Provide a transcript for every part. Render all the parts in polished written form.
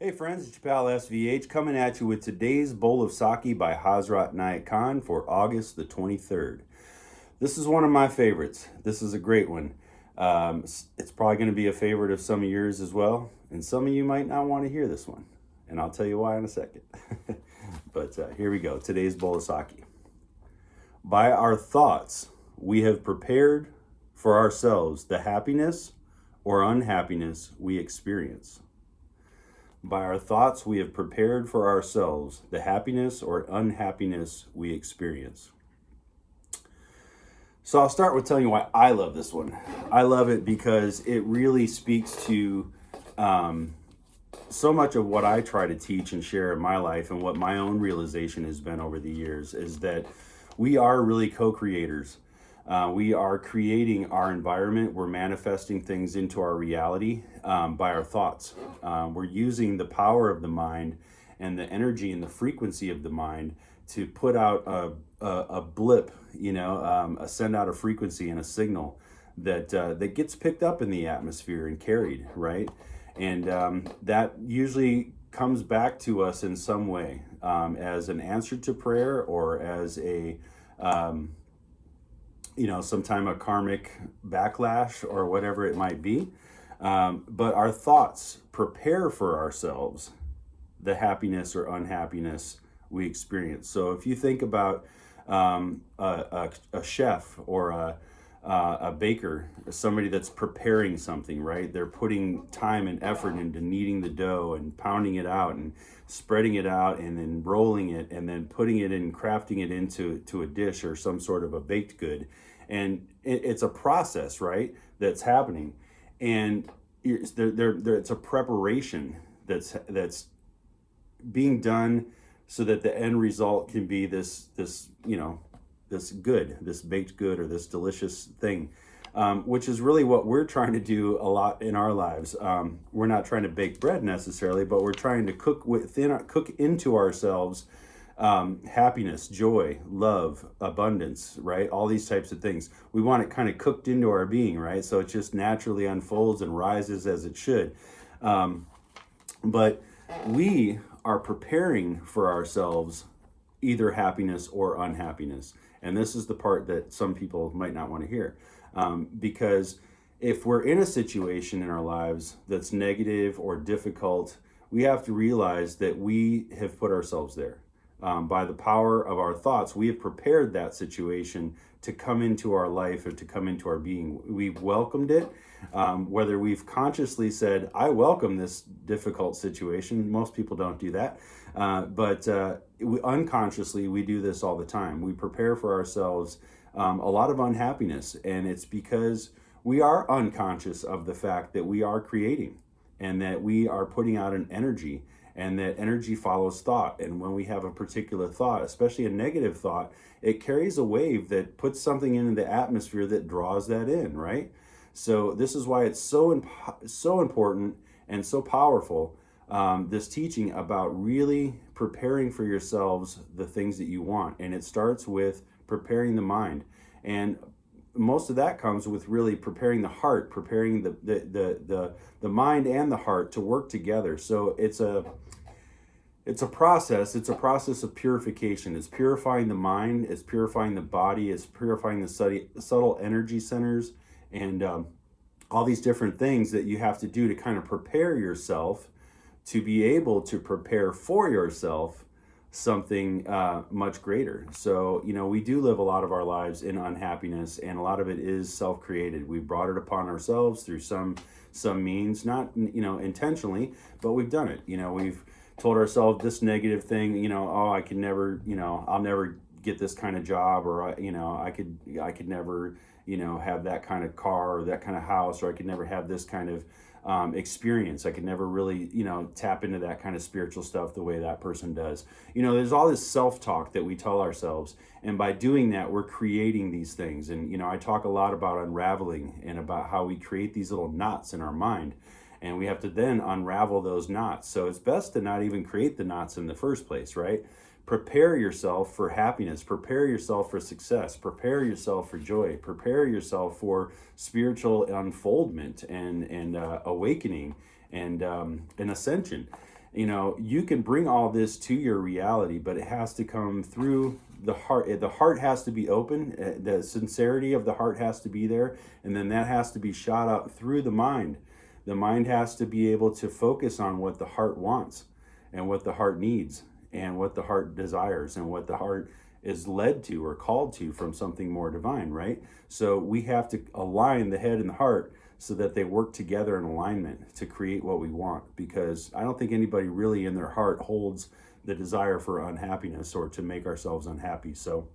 Hey friends, it's your pal SVH coming at you with today's bowl of Saki by Hazrat Inayat for August the 23rd. This is one of my favorites. This is a great one. It's probably going to be a favorite of some of yours as well, and some of you might not want to hear this one, and I'll tell you why in a second. But here we go, today's bowl of Saki. By our thoughts, we have prepared for ourselves the happiness or unhappiness we experience. By our thoughts, we have prepared for ourselves the happiness or unhappiness we experience. So I'll start with telling you why I love this one. I love it because it really speaks to so much of what I try to teach and share in my life, and what my own realization has been over the years is that we are really co-creators. We are creating our environment. We're manifesting things into our reality by our thoughts. We're using the power of the mind and the energy and the frequency of the mind to put out a blip, send out a frequency and a signal that gets picked up in the atmosphere and carried, right? And that usually comes back to us in some way as an answer to prayer, or as sometime a karmic backlash or whatever it might be. But our thoughts prepare for ourselves the happiness or unhappiness we experience. So if you think about a chef or a baker, somebody that's preparing something, right? They're putting time and effort into kneading the dough and pounding it out and spreading it out and then rolling it and then putting it in, crafting it into a dish or some sort of a baked good. And it's a process, right, that's happening. And it's a preparation that's being done so that the end result can be this good, this baked good or this delicious thing, which is really what we're trying to do a lot in our lives. We're not trying to bake bread necessarily, but we're trying to cook into ourselves happiness, joy, love, abundance, right? All these types of things. We want it kind of cooked into our being, right? So it just naturally unfolds and rises as it should. But we are preparing for ourselves either happiness or unhappiness. And this is the part that some people might not want to hear. Because if we're in a situation in our lives that's negative or difficult, we have to realize that we have put ourselves there. By the power of our thoughts, we have prepared that situation to come into our life or to come into our being. We've welcomed it. Whether we've consciously said, I welcome this difficult situation, most people don't do that. But unconsciously, we do this all the time. We prepare for ourselves a lot of unhappiness, and it's because we are unconscious of the fact that we are creating and that we are putting out an energy, and that energy follows thought. And when we have a particular thought, especially a negative thought, it carries a wave that puts something into the atmosphere that draws that in, right? So this is why it's so important and so powerful, this teaching about really preparing for yourselves the things that you want. And it starts with preparing the mind. And most of that comes with really preparing the heart, preparing the mind and the heart to work together. So it's a process. It's a process of purification. It's purifying the mind. It's purifying the body. It's purifying the subtle energy centers, and all these different things that you have to do to kind of prepare yourself to be able to prepare for yourself something much greater. So, we do live a lot of our lives in unhappiness, and a lot of it is self-created. We brought it upon ourselves through some means, not, intentionally, but we've done it. We've told ourselves this negative thing, oh, I can never, I'll never get this kind of job, or, I could never, have that kind of car or that kind of house, or I could never have this kind of experience. I could never really, tap into that kind of spiritual stuff the way that person does. There's all this self-talk that we tell ourselves. And by doing that, we're creating these things. And, I talk a lot about unraveling and about how we create these little knots in our mind. And we have to then unravel those knots. So it's best to not even create the knots in the first place, right? Prepare yourself for happiness. Prepare yourself for success. Prepare yourself for joy. Prepare yourself for spiritual unfoldment and awakening and ascension. You know, you can bring all this to your reality, but it has to come through the heart. The heart has to be open. The sincerity of the heart has to be there. And then that has to be shot out through the mind. The mind has to be able to focus on what the heart wants and what the heart needs and what the heart desires and what the heart is led to or called to from something more divine, right? So we have to align the head and the heart so that they work together in alignment to create what we want. Because I don't think anybody really in their heart holds the desire for unhappiness or to make ourselves unhappy. So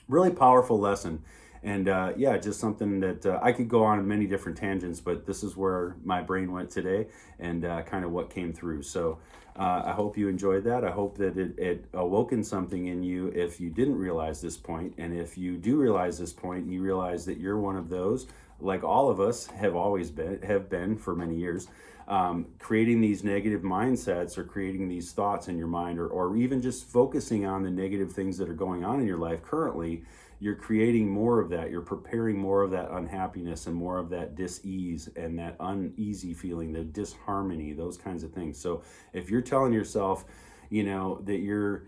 really powerful lesson. And yeah, just something that I could go on many different tangents, but this is where my brain went today and kind of what came through. So I hope you enjoyed that. I hope that it awoken something in you if you didn't realize this point. And if you do realize this point, you realize that you're one of those, like all of us have been for many years, creating these negative mindsets or creating these thoughts in your mind, or even just focusing on the negative things that are going on in your life currently. You're creating more of that. You're preparing more of that unhappiness and more of that dis-ease and that uneasy feeling, the disharmony, those kinds of things. So if you're telling yourself, you know, that your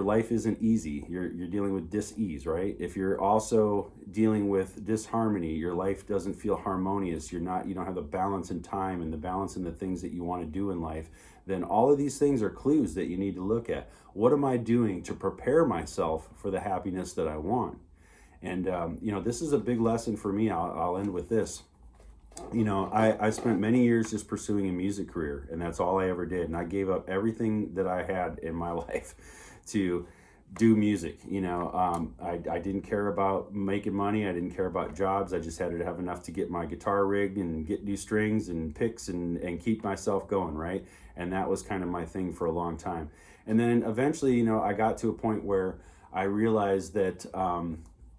life isn't easy, you're dealing with dis-ease, right? If you're also dealing with disharmony, your life doesn't feel harmonious, you don't have the balance in time and the balance in the things that you want to do in life, then all of these things are clues that you need to look at. What am I doing to prepare myself for the happiness that I want? And you know, this is a big lesson for me. I'll end with this. You know, I spent many years just pursuing a music career, and that's all I ever did. And I gave up everything that I had in my life to do music. You know, I didn't care about making money. I didn't care about jobs. I just had to have enough to get my guitar rigged and get new strings and picks and keep myself going, right? And that was kind of my thing for a long time. And then eventually, you know, I got to a point where I realized that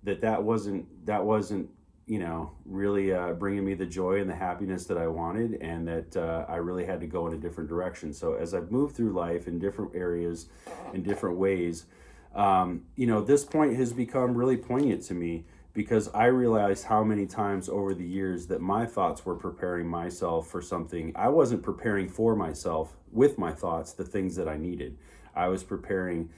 that wasn't you know, really bringing me the joy and the happiness that I wanted, and that I really had to go in a different direction. So as I've moved through life in different areas, in different ways, you know, this point has become really poignant to me, because I realized how many times over the years that my thoughts were preparing myself for something. I wasn't preparing for myself with my thoughts, the things that I needed. I was preparing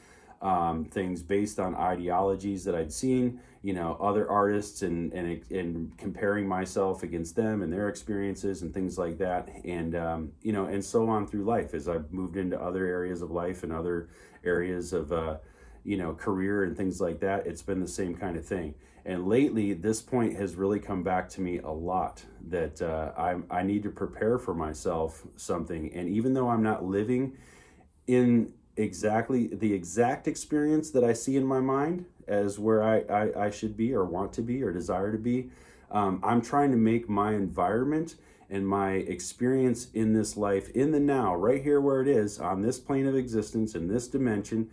things based on ideologies that I'd seen, you know, other artists, and comparing myself against them and their experiences and things like that. And, you know, and so on through life as I've moved into other areas of life and other areas of, you know, career and things like that. It's been the same kind of thing. And lately, this point has really come back to me a lot, that I need to prepare for myself something. And even though I'm not living in exactly the exact experience that I see in my mind as where I should be or want to be or desire to be, I'm trying to make my environment and my experience in this life, in the now, right here where it is, on this plane of existence, in this dimension,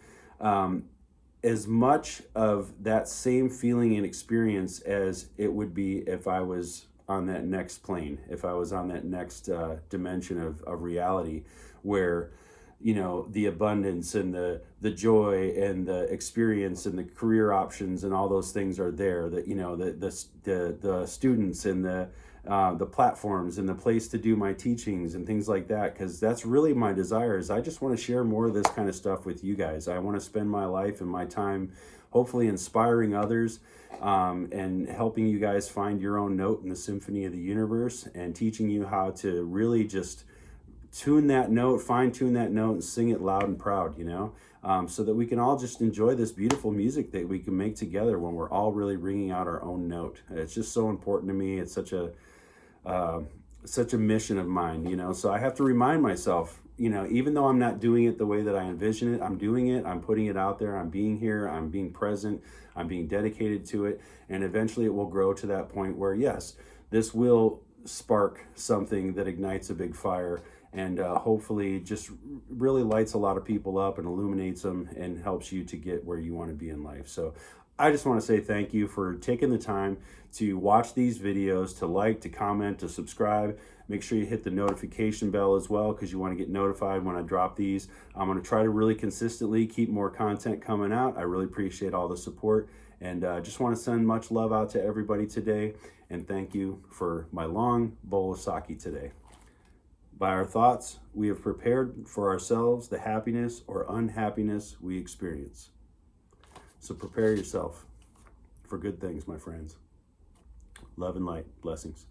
as much of that same feeling and experience as it would be if I was on that next plane, if I was on that next dimension of reality, where, you know, the abundance and the joy and the experience and the career options and all those things are there. That, you know, the students and the platforms and the place to do my teachings and things like that, because that's really my desire. Is I just want to share more of this kind of stuff with you guys. I want to spend my life and my time hopefully inspiring others, and helping you guys find your own note in the symphony of the universe, and teaching you how to really just tune that note, fine tune that note, and sing it loud and proud, you know, so that we can all just enjoy this beautiful music that we can make together when we're all really ringing out our own note. It's just so important to me. It's such a mission of mine, you know. So I have to remind myself, you know, even though I'm not doing it the way that I envision it, I'm doing it, I'm putting it out there, I'm being here, I'm being present, I'm being dedicated to it, and eventually it will grow to that point where, yes, this will spark something that ignites a big fire, and hopefully just really lights a lot of people up and illuminates them and helps you to get where you want to be in life. So I just want to say thank you for taking the time to watch these videos, to like, to comment, to subscribe. Make sure you hit the notification bell as well, because you want to get notified when I drop these. I'm going to try to really consistently keep more content coming out. I really appreciate all the support, and just want to send much love out to everybody today. And thank you for my long bowl of Saki today. By our thoughts, we have prepared for ourselves the happiness or unhappiness we experience. So prepare yourself for good things, my friends. Love and light. Blessings.